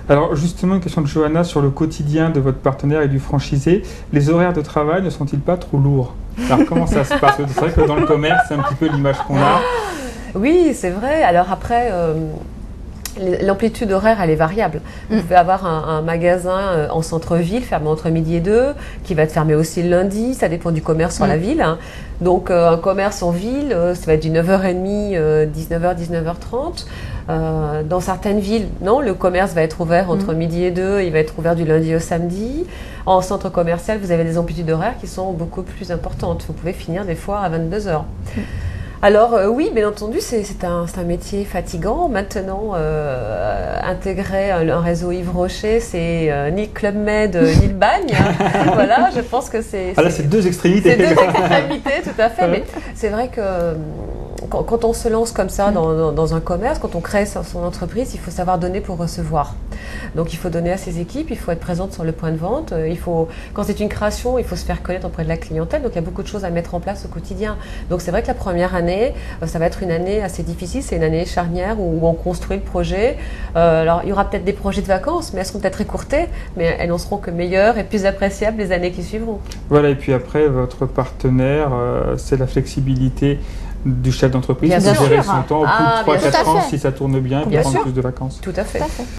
Alors justement, une question de Johanna sur le quotidien de votre partenaire et du franchisé. Les horaires de travail ne sont-ils pas trop lourds? Alors comment ça se passe? C'est vrai que dans le commerce, c'est un petit peu l'image qu'on a. Oui, c'est vrai. Alors après, l'amplitude horaire, elle est variable. Vous pouvez avoir un magasin en centre-ville, fermé entre midi et 2, qui va être fermé aussi le lundi, ça dépend du commerce sur la ville. Hein. Donc un commerce en ville, ça va être du 9h30, 19h, 19h30. Dans certaines villes, non, le commerce va être ouvert entre midi et 2, il va être ouvert du lundi au samedi. En centre commercial, vous avez des amplitudes horaires qui sont beaucoup plus importantes. Vous pouvez finir des fois à 22h. Alors oui, bien entendu, c'est un métier fatigant. Maintenant, intégrer un réseau Yves Rocher, c'est ni le Club Med, ni le bagne. Voilà, je pense que c'est... Ah là, c'est deux extrémités. C'est deux extrémités, tout à fait. Mais c'est vrai que quand on se lance comme ça dans un commerce, quand on crée son entreprise, il faut savoir donner pour recevoir. Donc il faut donner à ses équipes, il faut être présente sur le point de vente. Quand c'est une création, il faut se faire connaître auprès de la clientèle. Donc il y a beaucoup de choses à mettre en place au quotidien. Donc c'est vrai que la première année, ça va être une année assez difficile. C'est une année charnière où on construit le projet. Alors il y aura peut-être des projets de vacances, mais elles seront peut-être écourtées, mais elles n'en seront que meilleures et plus appréciables les années qui suivront. Voilà, et puis après, votre partenaire, c'est la flexibilité du chef d'entreprise Bien pour sûr. gérer son temps au bout de 3-4 ans fait. si ça tourne bien et puis Bien prendre sûr. plus de vacances. Tout à fait.